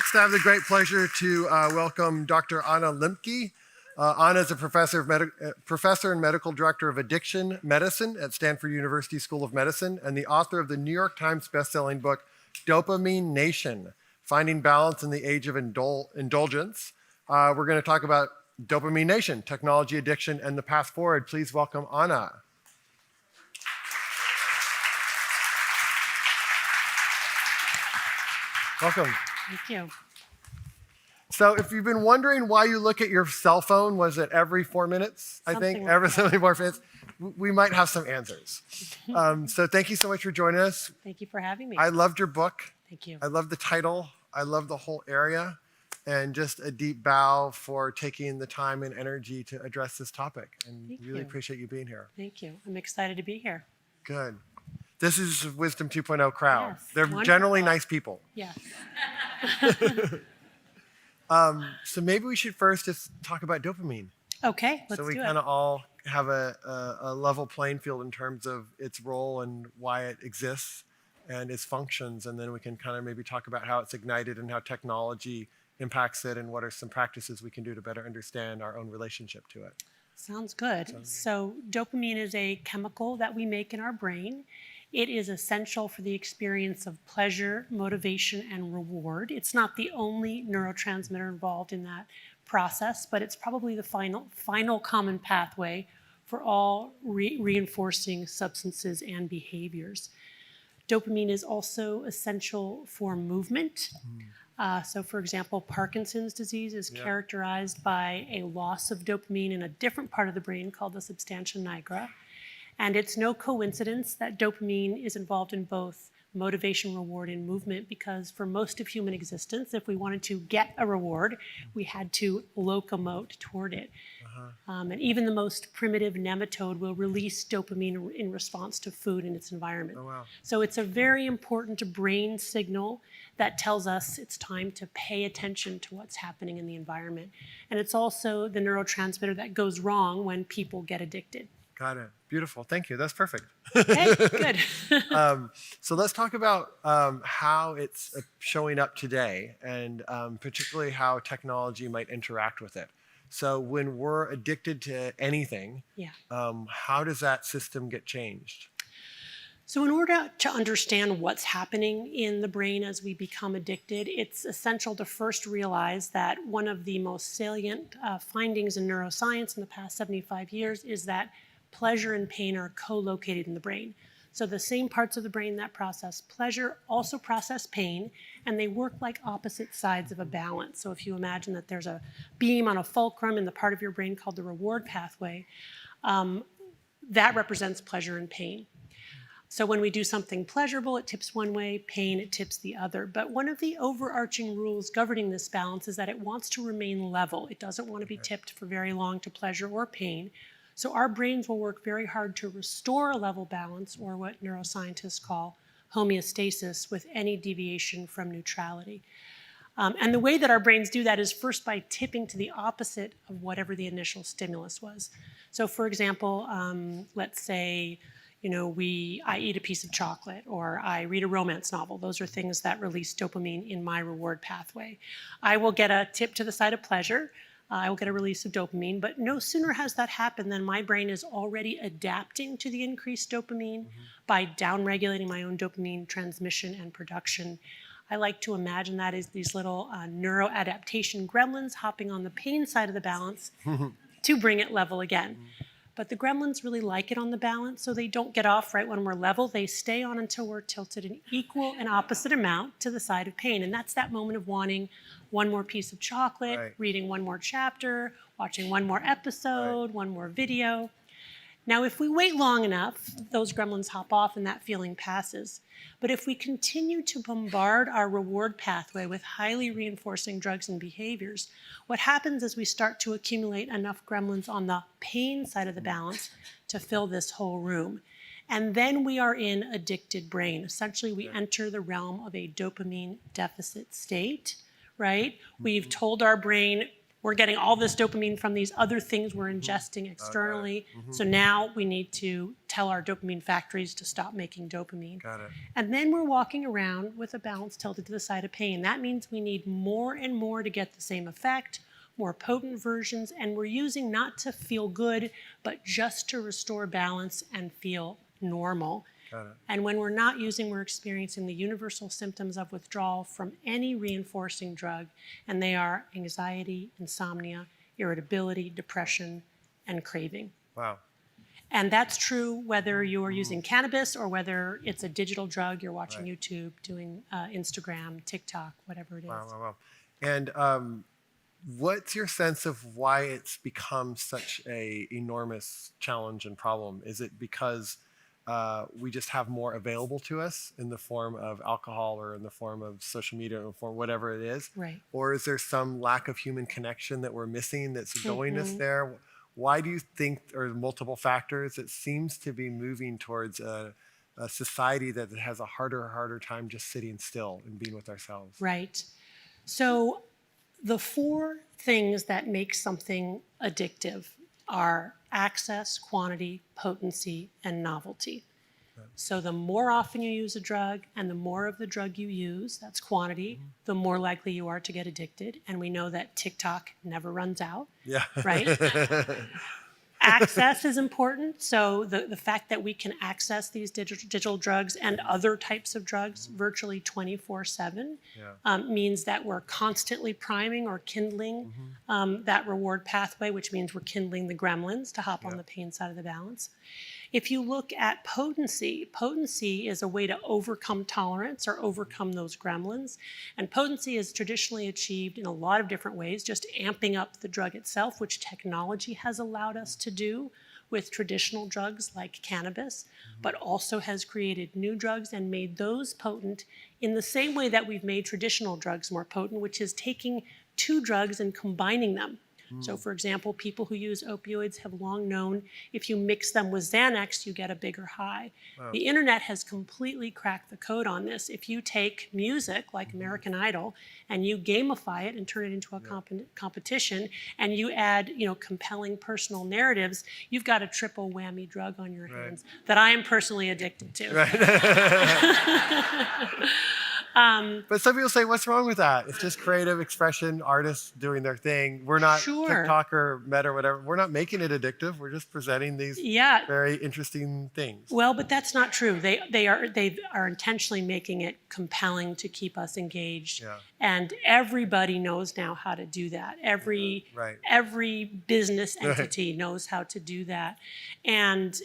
Next, I have the great pleasure to welcome Dr. Anna Lembke. Anna is a professor and medical director of addiction medicine at Stanford University School of Medicine and the author of the New York Times bestselling book, Dopamine Nation, Finding Balance in the Age of Indulgence. We're going to talk about Dopamine Nation, technology addiction, and the path forward. Please welcome Anna. Welcome. Thank you. So if you've been wondering why you look at your cell phone, was it every 4 minutes, I think? Something like Every that. so many more minutes? We might have some answers. So thank you so much for joining us. Thank you for having me. I loved your book. Thank you. I love the title. I love the whole area. And just a deep bow for taking the time and energy to address this topic. And Thank really you. appreciate you being here. Thank you. I'm excited to be here. Good. This is Wisdom 2.0 crowd. Yes, They're wonderful. generally nice people. Yes. So maybe we should first just talk about dopamine. Okay, let's So we do kind it. of all have a level playing field in terms of its role and why it exists and its functions. And then we can kind of maybe talk about how it's ignited and how technology impacts it and what are some practices we can do to better understand our own relationship to it. Sounds good. So dopamine is a chemical that we make in our brain. It is essential for the experience of pleasure, motivation, and reward. It's not the only neurotransmitter involved in that process, but it's probably the final common pathway for all reinforcing substances and behaviors. Dopamine is also essential for movement. So for example, Parkinson's disease is characterized by a loss of dopamine in a different part of the brain called the substantia nigra. And it's no coincidence that dopamine is involved in both motivation, reward, and movement, because for most of human existence, if we wanted to get a reward, we had to locomote toward it. And even the most primitive nematode will release dopamine in response to food in its environment. Oh, wow. So it's a very important brain signal that tells us it's time to pay attention to what's happening in the environment. And it's also the neurotransmitter that goes wrong when people get addicted. Got it. Beautiful. Thank you. That's perfect. Okay, good. So let's talk about how it's showing up today and particularly how technology might interact with it. So when we're addicted to anything, Yeah. How does that system get changed? So in order to understand what's happening in the brain as we become addicted, it's essential to first realize that one of the most salient findings in neuroscience in the past 75 years is that pleasure and pain are co-located in the brain. So the same parts of the brain that process pleasure also process pain, and they work like opposite sides of a balance. So if you imagine that there's a beam on a fulcrum in the part of your brain called the reward pathway, that represents pleasure and pain. So when we do something pleasurable, it tips one way, pain, it tips the other. But one of the overarching rules governing this balance is that it wants to remain level. It doesn't want to be tipped for very long to pleasure or pain. So our brains will work very hard to restore a level balance, or what neuroscientists call homeostasis, with any deviation from neutrality. And the way that our brains do that is first by tipping to the opposite of whatever the initial stimulus was. So for example, let's say, I eat a piece of chocolate, or I read a romance novel. Those are things that release dopamine in my reward pathway. I will get a tip to the side of pleasure. I will get a release of dopamine, but no sooner has that happened than my brain is already adapting to the increased dopamine by downregulating my own dopamine transmission and production. I like to imagine that as these little neuroadaptation gremlins hopping on the pain side of the balance to bring it level again. But the gremlins really like it on the balance, so they don't get off right when we're level. They stay on until we're tilted an equal and opposite amount to the side of pain. And that's that moment of wanting one more piece of chocolate, Right. reading one more chapter, watching one more episode, one more video. Now, if we wait long enough, those gremlins hop off and that feeling passes. But if we continue to bombard our reward pathway with highly reinforcing drugs and behaviors, what happens is we start to accumulate enough gremlins on the pain side of the balance to fill this whole room. And then we are in addicted brain. Essentially, we enter the realm of a dopamine deficit state, right? We've told our brain, we're getting all this dopamine from these other things we're ingesting externally. So now we need to tell our dopamine factories to stop making dopamine. Got it. And then we're walking around with a balance tilted to the side of pain. That means we need more and more to get the same effect, more potent versions, and we're using not to feel good, but just to restore balance and feel normal. Got it. And when we're not using, we're experiencing the universal symptoms of withdrawal from any reinforcing drug, and they are anxiety, insomnia, irritability, depression, and craving. Wow. And that's true whether you're using cannabis or whether it's a digital drug, you're watching Right. YouTube, doing Instagram, TikTok, whatever it is. Wow, wow, wow. And what's your sense of why it's become such a enormous challenge and problem? Is it because we just have more available to us in the form of alcohol or in the form of social media or for whatever it is? Right. Or is there some lack of human connection that we're missing that's going us there? Why do you think, or multiple factors, it seems to be moving towards a society that has a harder time just sitting still and being with ourselves? Right. So the four things that make something addictive are access, quantity, potency, and novelty. So the more often you use a drug and the more of the drug you use, that's quantity, the more likely you are to get addicted. And we know that TikTok never runs out, Yeah. right? Access is important. So the fact that we can access these digital drugs and other types of drugs virtually 24/7 means that we're constantly priming or kindling that reward pathway, which means we're kindling the gremlins to hop on the pain side of the balance. If you look at potency, potency is a way to overcome tolerance or overcome those gremlins. And potency is traditionally achieved in a lot of different ways, just amping up the drug itself, which technology has allowed us to do with traditional drugs like cannabis, but also has created new drugs and made those potent in the same way that we've made traditional drugs more potent, which is taking two drugs and combining them. So for example, people who use opioids have long known if you mix them with Xanax, you get a bigger high. Wow. The internet has completely cracked the code on this. If you take music like American Idol and you gamify it and turn it into a competition and you add, compelling personal narratives, you've got a triple whammy drug on your hands that I am personally addicted to. But some people say, what's wrong with that? It's just creative expression, artists doing their thing. We're not TikTok or Meta or whatever. We're not making it addictive. We're just presenting these very interesting things. Well, but that's not true. They are intentionally making it compelling to keep us engaged. Yeah. And everybody knows now how to do that. Every business entity knows how to do that. And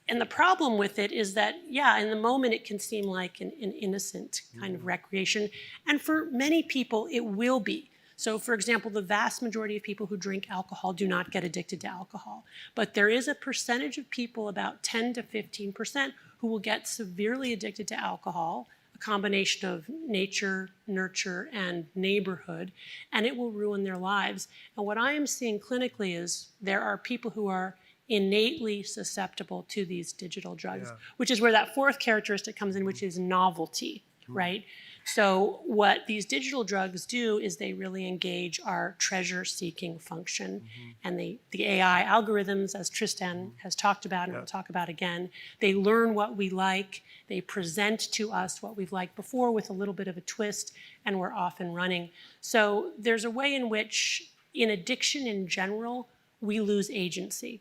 the problem with it is that, in the moment it can seem like an innocent kind of recreation. And for many people, it will be. So for example, the vast majority of people who drink alcohol do not get addicted to alcohol. But there is a percentage of people, about 10 to 15%, who will get severely addicted to alcohol, a combination of nature, nurture, and neighborhood, and it will ruin their lives. And what I am seeing clinically is there are people who are innately susceptible to these digital drugs, which is where that fourth characteristic comes in, which is novelty, right? So what these digital drugs do is they really engage our treasure-seeking function. And the AI algorithms, as Tristan has talked about and we'll talk about again, they learn what we like, they present to us what we've liked before with a little bit of a twist, and we're off and running. So there's a way in which, in addiction in general, we lose agency.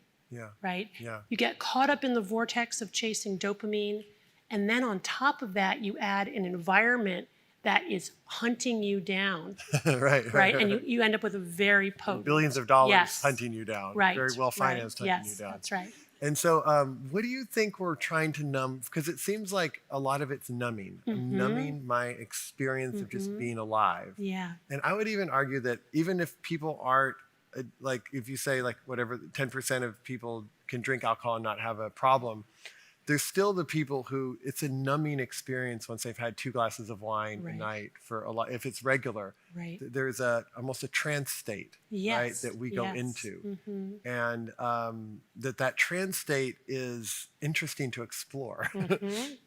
Right? You get caught up in the vortex of chasing dopamine, and then on top of that, you add an environment that is hunting you down. Right? And you end up with a very potent. Billions of dollars hunting you down. Very well financed hunting you down. That's right. And so what do you think we're trying to numb? Because it seems like a lot of it's numbing. Numbing my experience of just being alive. Yeah. And I would even argue that even if people aren't, like if you say like whatever 10% of people can drink alcohol and not have a problem, there's still the people who it's a numbing experience once they've had 2 glasses of wine a night for a lot. If it's regular, there's almost a trance state, right, that we go into, and that trance state is interesting to explore.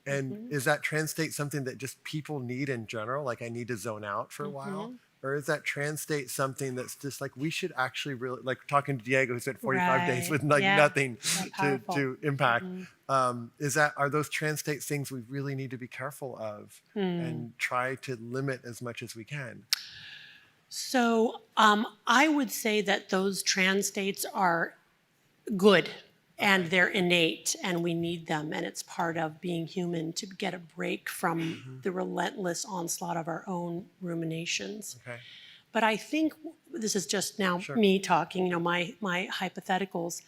And is that trance state something that just people need in general? Like I need to zone out for a while. Or is that trans state something that's just like we should actually really, like talking to Diego who spent 45 days Right. with like Yeah. nothing So powerful. to impact? Are those trans state things we really need to be careful of and try to limit as much as we can? So I would say that those trans states are good and they're innate and we need them. And it's part of being human to get a break from the relentless onslaught of our own ruminations. Okay. But I think this is just now Sure. me talking, my hypotheticals.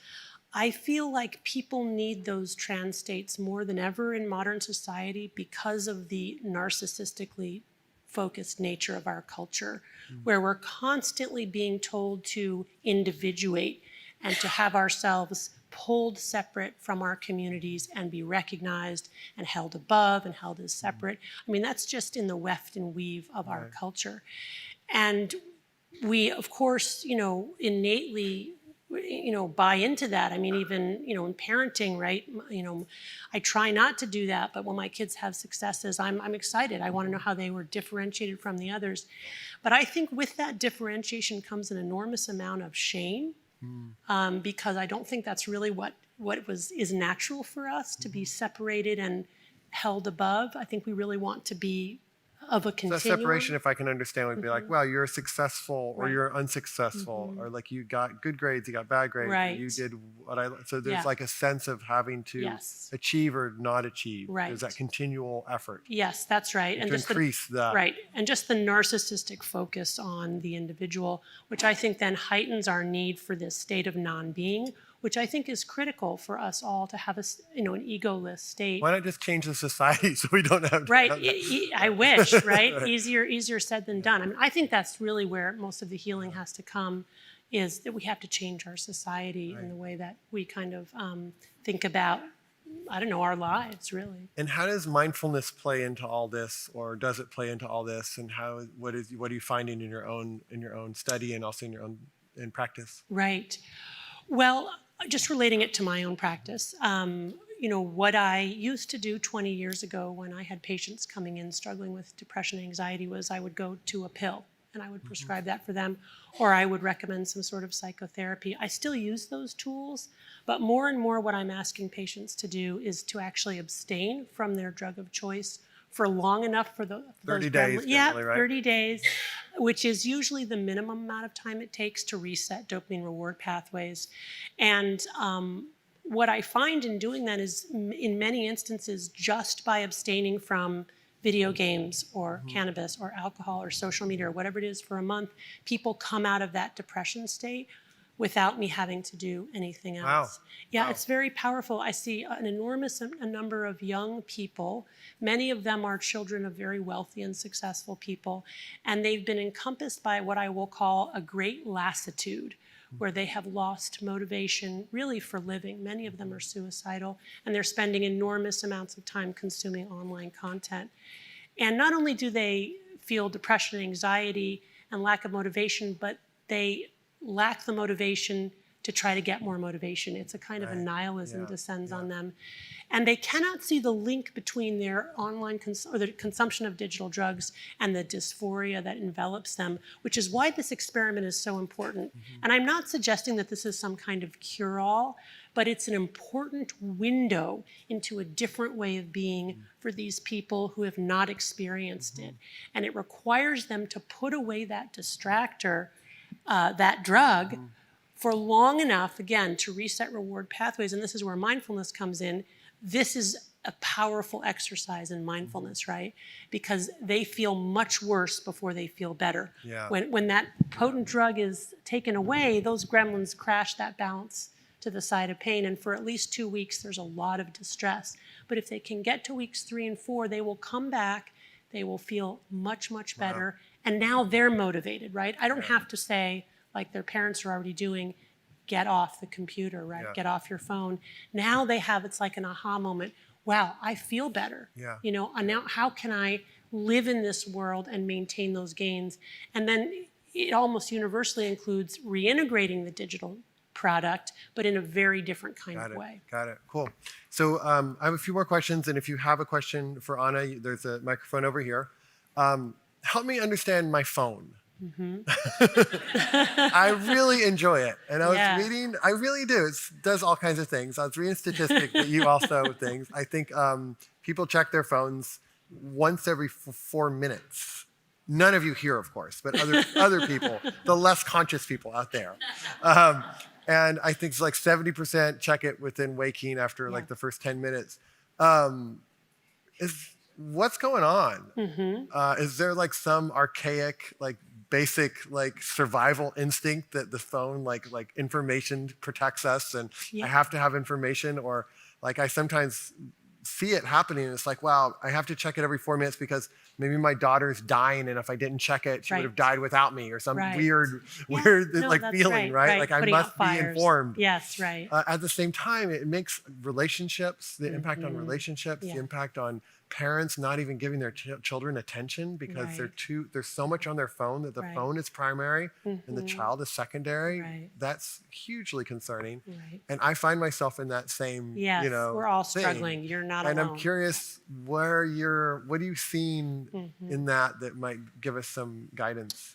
I feel like people need those trans states more than ever in modern society because of the narcissistically focused nature of our culture, where we're constantly being told to individuate and to have ourselves pulled separate from our communities and be recognized and held above and held as separate. I mean, that's just in the weft and weave of our culture. And we, of course, innately, buy into that. I mean, even, in parenting, right? I try not to do that, but when my kids have successes, I'm excited. I want to know how they were differentiated from the others. But I think with that differentiation comes an enormous amount of shame, because I don't think that's really what is natural for us to be separated and held above. I think we really want to be of a That continuum. separation, if I can understand, would be like, wow, you're successful or Right. you're unsuccessful, or like you got good grades, you got bad grades, or Right. you did what I. So there's Yeah. like a sense of having to Yes. achieve or not achieve. Right. There's that continual effort Yes, that's right. to increase that. Right. And just the narcissistic focus on the individual, which I think then heightens our need for this state of non-being, which I think is critical for us all to have an egoless state. Why not just change the society so we don't have to Right. have that? I wish, right? Easier said than done. I mean, I think that's really where most of the healing has to come, is that we have to change our society in the way that we kind of think about, our lives, really. And how does mindfulness play into all this, or does it play into all this? And what are you finding in your own study and also in practice? Right. Well, just relating it to my own practice, what I used to do 20 years ago when I had patients coming in struggling with depression and anxiety was I would go to a pill and I would prescribe that for them, or I would recommend some sort of psychotherapy. I still use those tools, but more and more what I'm asking patients to do is to actually abstain from their drug of choice for long enough for those 30 days, yeah, generally, right? 30 days, which is usually the minimum amount of time it takes to reset dopamine reward pathways. And what I find in doing that is, in many instances, just by abstaining from video games or cannabis or alcohol or social media or whatever it is for a month, people come out of that depression state without me having to do anything else. Wow. Yeah, Wow. it's very powerful. I see an enormous number of young people. Many of them are children of very wealthy and successful people, and they've been encompassed by what I will call a great lassitude, where they have lost motivation really for living. Many of them are suicidal, and they're spending enormous amounts of time consuming online content. And not only do they feel depression, anxiety, and lack of motivation, but they lack the motivation to try to get more motivation. It's a kind of a nihilism descends on them. And they cannot see the link between their online or the consumption of digital drugs and the dysphoria that envelops them, which is why this experiment is so important. And I'm not suggesting that this is some kind of cure-all, but it's an important window into a different way of being for these people who have not experienced it. And it requires them to put away that distractor, that drug, for long enough, again, to reset reward pathways. And this is where mindfulness comes in. This is a powerful exercise in mindfulness, right? Because they feel much worse before they feel better. Yeah. When that potent drug is taken away, those gremlins crash that balance to the side of pain. And for at least 2 weeks, there's a lot of distress. But if they can get to weeks 3 and 4, they will come back. They will feel much, much better. And now they're motivated, right? I don't have to say, like their parents are already doing, get off the computer, right? Yeah. Get off your phone. Now they have, it's like an aha moment. Wow, I feel better. Yeah. And now how can I live in this world and maintain those gains? And then it almost universally includes reintegrating the digital product, but in a very different kind of way. Got it. Cool. So I have a few more questions, and if you have a question for Anna, there's a microphone over here. Help me understand my phone. I really enjoy it. And I was Yeah. reading, I really do. It does all kinds of things. I was reading statistics that you also things. I think people check their phones once every 4 minutes. None of you here, of course, but other people, the less conscious people out there. And I think it's like 70% check it within waking after like the first 10 minutes. What's going on? Is there like some archaic, like basic, like survival instinct that the phone, like information protects us, and I have to have information, or like I sometimes see it happening, and it's like, wow, I have to check it every 4 minutes because maybe my daughter's dying, and if I didn't check it, she would have died without me, or some weird No, like that's feeling, right? Like I Putting out must be fires. informed. Yes, right. At the same time, it makes relationships, the impact on relationships, the impact on parents not even giving their children attention because there's so much on their phone that the phone is primary and the child is secondary. That's hugely concerning. And I find myself in that same, Yes, we're all thing. struggling. You're not and alone. I'm curious what are you seeing in that might give us some guidance?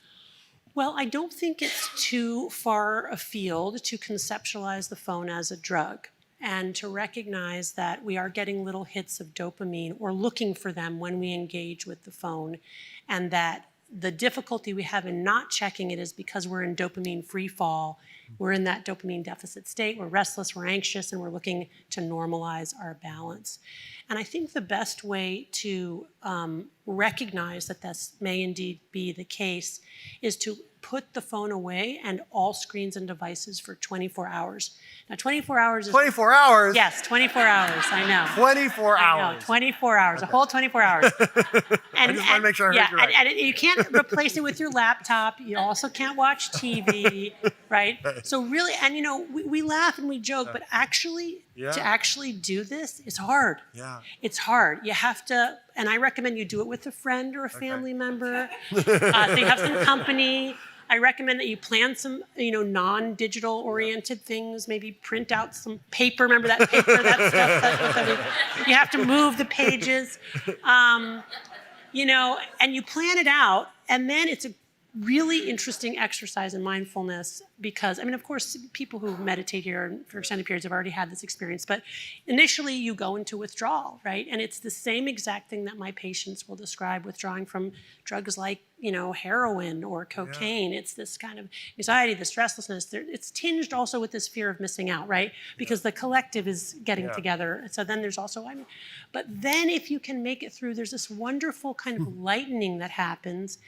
Well, I don't think it's too far afield to conceptualize the phone as a drug and to recognize that we are getting little hits of dopamine or looking for them when we engage with the phone, and that the difficulty we have in not checking it is because we're in dopamine free fall. We're in that dopamine deficit state. We're restless, we're anxious, and we're looking to normalize our balance. And I think the best way to recognize that this may indeed be the case is to put the phone away and all screens and devices for 24 hours. Now, 24 hours is... 24 hours? Yes, 24 hours, I know. 24 hours. I know, 24 hours, a whole 24 hours. I just want to make sure I heard you right. And you can't replace it with your laptop. You also can't watch TV, right? So really, and we laugh and we joke, but actually, to actually do this is hard. Yeah. It's hard. You have to, and I recommend you do it with a friend or a family member. So you have some company. I recommend that you plan some, non-digital oriented things. Maybe print out some paper. Remember that paper? That stuff. You have to move the pages, and you plan it out. And then it's a really interesting exercise in mindfulness because, of course, people who meditate here for extended periods have already had this experience. But initially, you go into withdrawal, right? And it's the same exact thing that my patients will describe withdrawing from drugs like, heroin or cocaine. It's this kind of anxiety, this restlessness. It's tinged also with this fear of missing out, right? Because the collective is getting together. So then there's also, but then if you can make it through, there's this wonderful kind of lightening that happens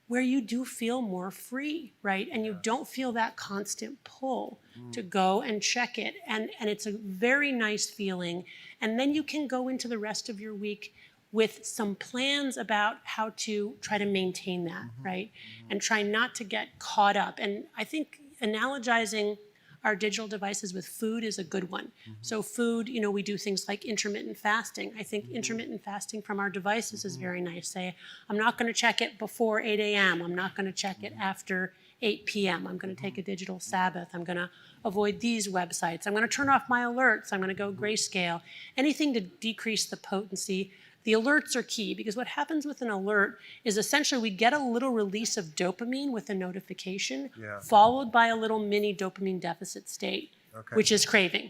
where you do feel more free, right? And you don't feel that constant pull to go and check it. And it's a very nice feeling. And then you can go into the rest of your week with some plans about how to try to maintain that, right? And try not to get caught up. And I think analogizing our digital devices with food is a good one. So food, we do things like intermittent fasting. I think intermittent fasting from our devices is very nice. Say, I'm not going to check it before 8 a.m. I'm not going to check it after 8 p.m. I'm going to take a digital Sabbath. I'm going to avoid these websites. I'm going to turn off my alerts. I'm going to go grayscale. Anything to decrease the potency. The alerts are key because what happens with an alert is essentially we get a little release of dopamine with a notification, followed by a little mini dopamine deficit state, which is craving.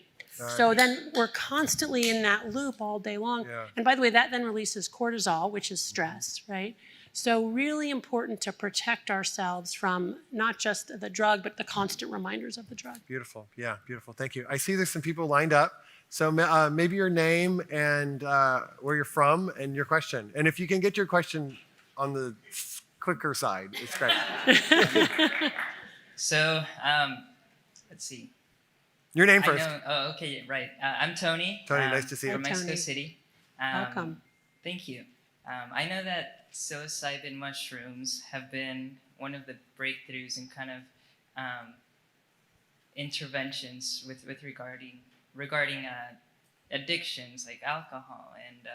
So then we're constantly in that loop all day long. And by the way, that then releases cortisol, which is stress, right? So really important to protect ourselves from not just the drug, but the constant reminders of the drug. Beautiful. Yeah, beautiful. Thank you. I see there's some people lined up. So maybe your name and where you're from and your question. And if you can get your question on the quicker side, it's great. So, let's see. Your name first. Okay, right. I'm Tony. Tony, nice to see you. From Mexico Tony. City. Welcome. Thank you. I know that psilocybin mushrooms have been one of the breakthroughs in kind of interventions with regarding addictions like alcohol and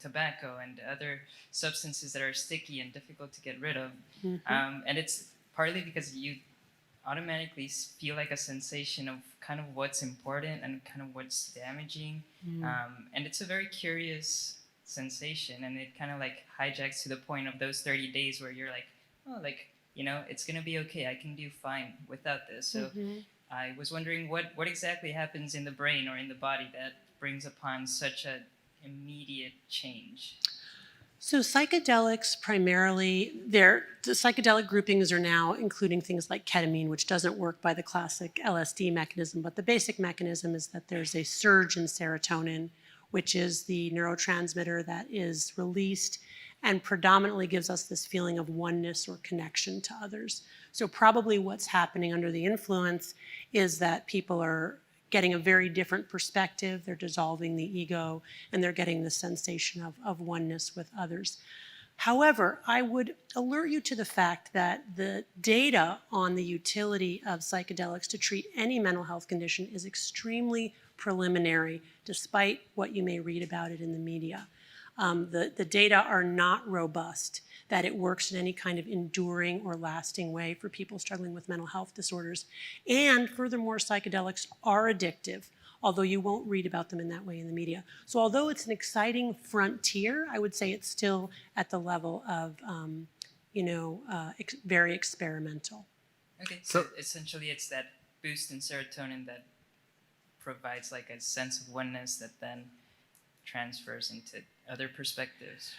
tobacco and other substances that are sticky and difficult to get rid of. And it's partly because you automatically feel like a sensation of kind of what's important and kind of what's damaging. And it's a very curious sensation, and it kind of like hijacks to the point of those 30 days where you're like oh, like, it's gonna be okay. I can do fine without this. So I was wondering what exactly happens in the brain or in the body that brings upon such a immediate change. So psychedelics primarily, the psychedelic groupings are now including things like ketamine, which doesn't work by the classic LSD mechanism, but the basic mechanism is that there's a surge in serotonin, which is the neurotransmitter that is released and predominantly gives us this feeling of oneness or connection to others. So probably what's happening under the influence is that people are getting a very different perspective, they're dissolving the ego, and they're getting the sensation of oneness with others. However, I would alert you to the fact that the data on the utility of psychedelics to treat any mental health condition is extremely preliminary, despite what you may read about it in the media. The data are not robust that it works in any kind of enduring or lasting way for people struggling with mental health disorders. And furthermore, psychedelics are addictive, although you won't read about them in that way in the media. So although it's an exciting frontier, I would say it's still at the level of, very experimental. Okay, so essentially it's that boost in serotonin that provides like a sense of oneness that then transfers into other perspectives.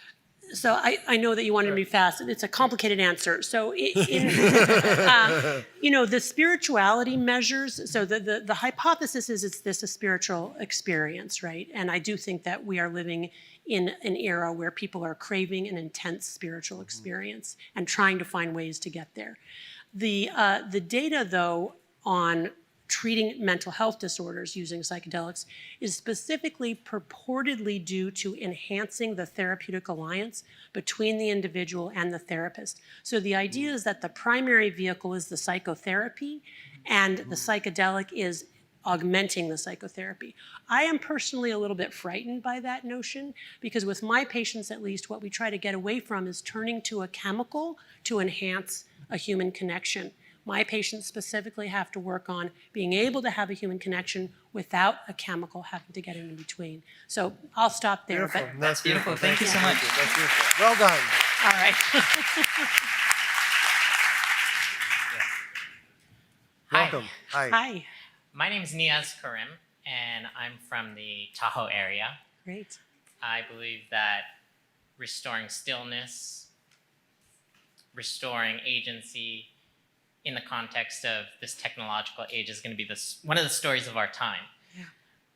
So I know that you wanted to be fast, and it's a complicated answer. So, the spirituality measures, so the hypothesis is it's a spiritual experience, right? And I do think that we are living in an era where people are craving an intense spiritual experience and trying to find ways to get there. The data, though, on treating mental health disorders using psychedelics is specifically purportedly due to enhancing the therapeutic alliance between the individual and the therapist. So the idea is that the primary vehicle is the psychotherapy and the psychedelic is augmenting the psychotherapy. I am personally a little bit frightened by that notion because with my patients at least, what we try to get away from is turning to a chemical to enhance a human connection. My patients specifically have to work on being able to have a human connection without a chemical having to get in between. So I'll stop there. Beautiful. But That's beautiful. Thank you so much. That's beautiful. Well done. all right. Welcome. Hi. Hi. My name is Niaz Karim, and I'm from the Tahoe area. Great. I believe that restoring stillness, restoring agency in the context of this technological age is going to be one of the stories of our time. Yeah.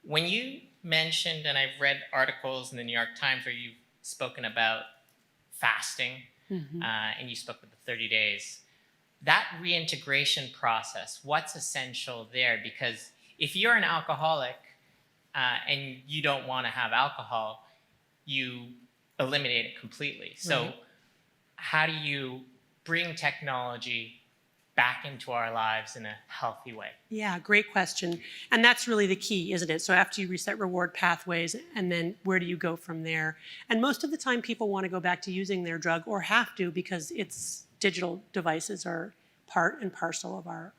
When you mentioned, and I've read articles in the New York Times where you've spoken about fasting, and you spoke about the 30 days, that reintegration process, what's essential there? Because if you're an alcoholic and you don't want to have alcohol, you eliminate it completely. So how do you bring technology back into our lives in a healthy way? Yeah, great question. And that's really the key, isn't it? So after you reset reward pathways, and then where do you go from there? And most of the time people want to go back to using their drug or have to because its digital devices are part and parcel of our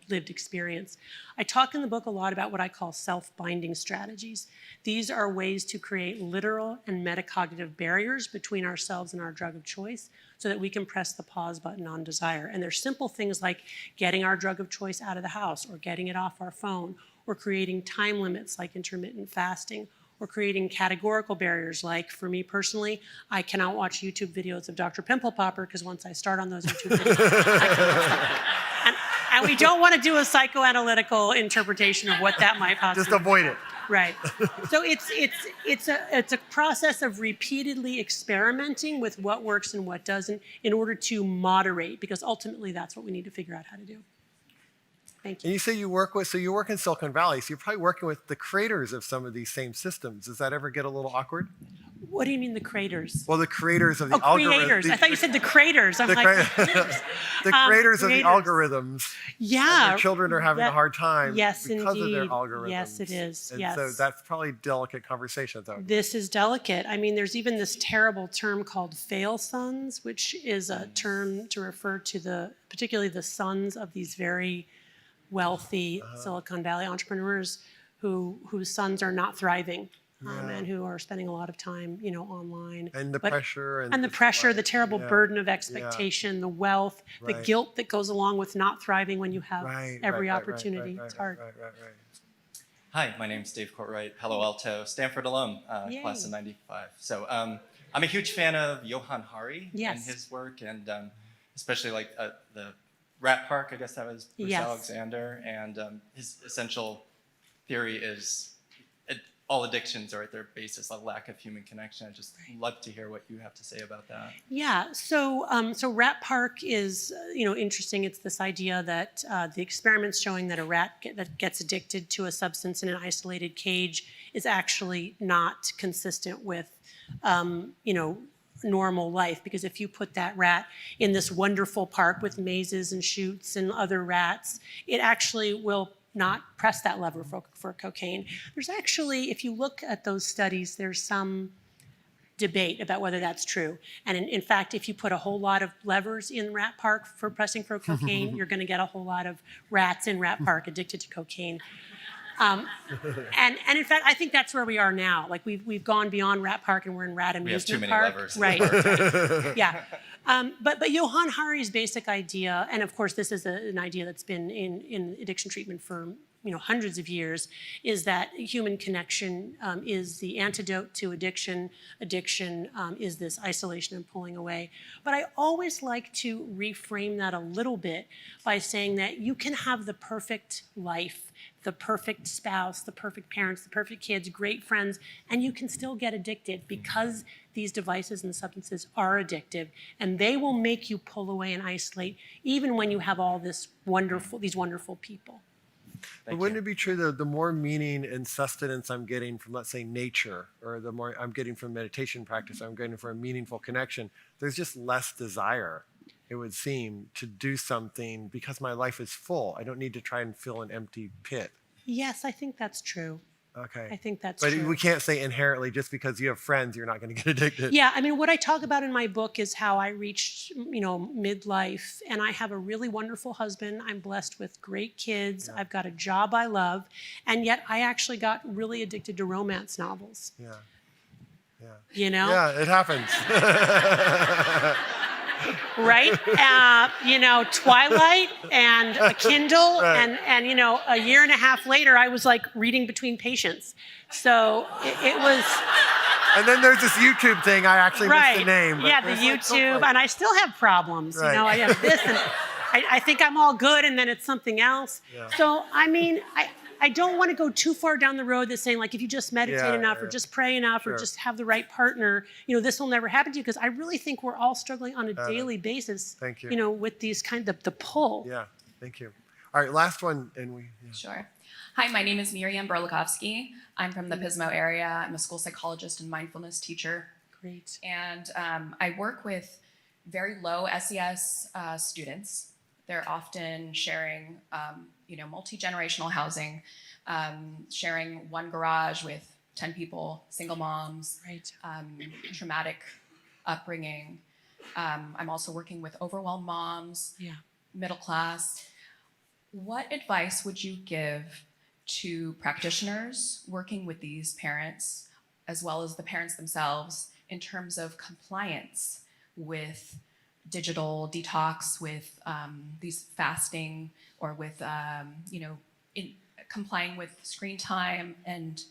lived experience. I talk in the book a lot about what I call self-binding strategies. These are ways to create literal and metacognitive barriers between ourselves and our drug of choice so that we can press the pause button on desire. And they're simple things like getting our drug of choice out of the house or getting it off our phone or creating time limits like intermittent fasting or creating categorical barriers like, for me personally, I cannot watch YouTube videos of Dr. Pimple Popper because once I start on those YouTube videos, I cannot stop. And we don't want to do a psychoanalytical interpretation of what that might possibly Just avoid it. Right. So it's a process of repeatedly experimenting with what works and what doesn't in order to moderate, because ultimately that's what we need to figure out how to do. Thank you. And you say you work in Silicon Valley, so you're probably working with the creators of some of these same systems. Does that ever get a little awkward? What do you mean the creators? Well, the creators of the creators. I thought you said the craters. I'm like, the creators of the algorithms. Yeah. And their children are having a hard time yes, because indeed. of their algorithms. Yes, it is. And yes. so that's probably a delicate conversation. This is delicate. I mean, there's even this terrible term called fail sons, which is a term to refer to particularly the sons of these very wealthy Silicon Valley entrepreneurs whose sons are not thriving. and who are spending a lot of time, online. And the But- pressure and and the just pressure, like- the terrible yeah. burden of expectation, the wealth, the Right. guilt that goes along with not thriving when you have Right, every right, right, opportunity. right, It's hard. Right. Hi, my name's Dave Courtwright, Palo Alto, Stanford alum, Yay. class of '95. So I'm a huge fan of Johann Hari Yes. and his work, and especially like the Rat Park. I guess that was Bruce Yes. Alexander, and his essential theory is all addictions are at their basis a lack of human connection. I'd just love to hear what you have to say about that. Yeah, so Rat Park is interesting. It's this idea that the experiments showing that a rat that gets addicted to a substance in an isolated cage is actually not consistent with normal life, because if you put that rat in this wonderful park with mazes and chutes and other rats, it actually will not press that lever for cocaine. There's actually, if you look at those studies, there's some debate about whether that's true. And in fact, if you put a whole lot of levers in Rat Park for pressing for cocaine, you're going to get a whole lot of rats in Rat Park addicted to cocaine. And in fact, I think that's where we are now. Like we've gone beyond Rat Park and we're in Rat We have too Amusement many Park. levers. Right. Yeah. But Johann Hari's basic idea, and of course this is an idea that's been in addiction treatment for hundreds of years, is that human connection is the antidote to addiction. Addiction is this isolation and pulling away. But I always like to reframe that a little bit by saying that you can have the perfect life, the perfect spouse, the perfect parents, the perfect kids, great friends, and you can still get addicted because these devices and substances are addictive, and they will make you pull away and isolate even when you have all these wonderful people. But wouldn't it be true that the more meaning and sustenance I'm getting from, let's say, nature, or the more I'm getting from meditation practice, I'm getting from a meaningful connection, there's just less desire, it would seem, to do something because my life is full. I don't need to try and fill an empty pit. Yes, I think that's true. Okay. I think that's But true. we can't say inherently just because you have friends, you're not going to get addicted. Yeah, I mean, what I talk about in my book is how I reached, midlife, and I have a really wonderful husband. I'm blessed with great kids. I've got a job I love, and yet I actually got really addicted to romance novels. Yeah. Yeah. Yeah, it happens. Right? Twilight and a Kindle, Right. and a year and a half later, I was like reading between patients. So it was. And then there's this YouTube thing. I actually missed the name. But Yeah, the there's like YouTube, something. and I still have problems. Right. I have this, and I think I'm all good, and then it's something else. Yeah. So I mean, I don't want to go too far down the road that's saying like if you just meditate Yeah, enough yeah. or just pray enough or Sure. just have the right partner, this will never happen to you, because I really think we're all struggling on a daily basis. Thank you. With these kind of the pull. Yeah, thank you. All right, last one, and we. Yeah. Sure. Hi, my name is Miriam Berlikovsky. I'm from the Pismo area. I'm a school psychologist and mindfulness teacher. Great. And I work with very low SES students. They're often sharing, multi-generational housing, sharing one garage with 10 people, single moms, Right. traumatic upbringing. I'm also working with overwhelmed moms, Yeah. middle class. What advice would you give to practitioners working with these parents, as well as the parents themselves, in terms of compliance with digital detox, with these fasting, or with complying with screen time and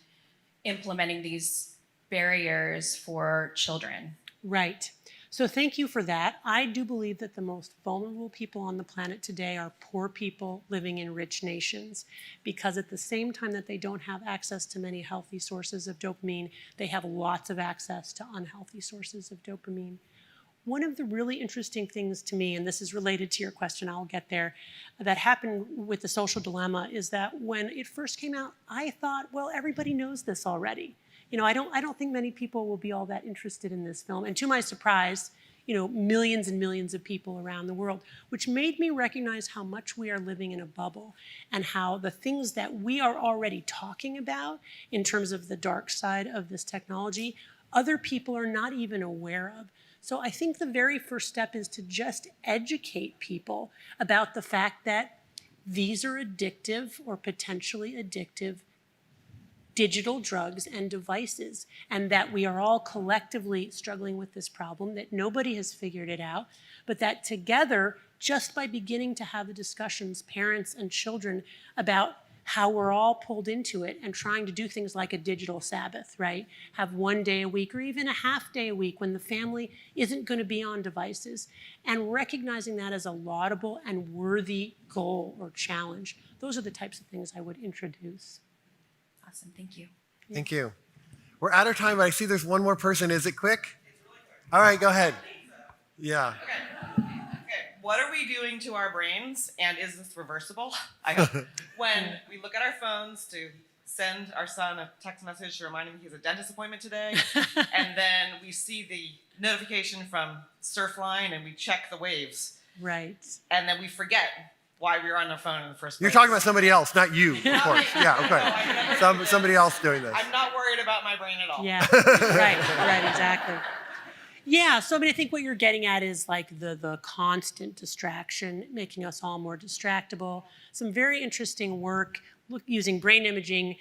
implementing these barriers for children? Right. So thank you for that. I do believe that the most vulnerable people on the planet today are poor people living in rich nations, because at the same time that they don't have access to many healthy sources of dopamine, they have lots of access to unhealthy sources of dopamine. One of the really interesting things to me, and this is related to your question, I'll get there, that happened with The Social Dilemma is that when it first came out, I thought, well, everybody knows this already. I don't think many people will be all that interested in this film. And to my surprise, millions and millions of people around the world, which made me recognize how much we are living in a bubble, and how the things that we are already talking about in terms of the dark side of this technology, other people are not even aware of. So I think the very first step is to just educate people about the fact that these are addictive or potentially addictive digital drugs and devices, and that we are all collectively struggling with this problem, that nobody has figured it out, but that together, just by beginning to have the discussions, parents and children, about how we're all pulled into it and trying to do things like a digital Sabbath, right? Have 1 day a week or even a half day a week when the family isn't going to be on devices, and recognizing that as a laudable and worthy goal or challenge. Those are the types of things I would introduce. Awesome, thank you. Thank you. We're out of time, but I see there's one more person. Is it quick? All right, go ahead. Yeah. Okay. What are we doing to our brains, and is this reversible? I hope. When we look at our phones to send our son a text message to remind him he has a dentist appointment today, and then we see the notification from Surfline and we check the waves, Right. and then we forget why we were on the phone in the first place. You're talking about somebody else, not you, of course. Yeah, okay. Somebody else doing this. I'm not worried about my brain at all. Yeah, right, exactly. Yeah, so I mean, I think what you're getting at is like the constant distraction, making us all more distractible. Some very interesting work using brain imaging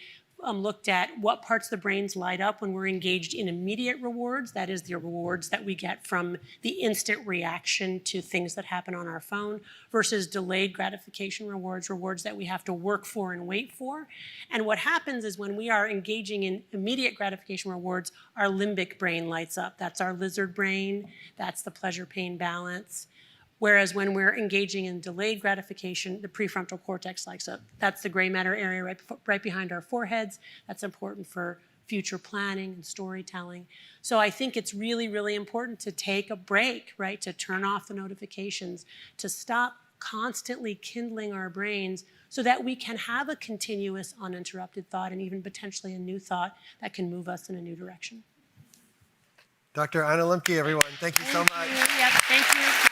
looked at what parts of the brains light up when we're engaged in immediate rewards. That is the rewards that we get from the instant reaction to things that happen on our phone, versus delayed gratification rewards, rewards that we have to work for and wait for. And what happens is when we are engaging in immediate gratification rewards, our limbic brain lights up. That's our lizard brain. That's the pleasure-pain balance. Whereas when we're engaging in delayed gratification, the prefrontal cortex lights up. That's the gray matter area right behind our foreheads. That's important for future planning and storytelling. So I think it's really, really important to take a break, right? To turn off the notifications, to stop constantly kindling our brains so that we can have a continuous uninterrupted thought and even potentially a new thought that can move us in a new direction. Dr. Anna Lembke, everyone, thank you so much. Yep, thank you.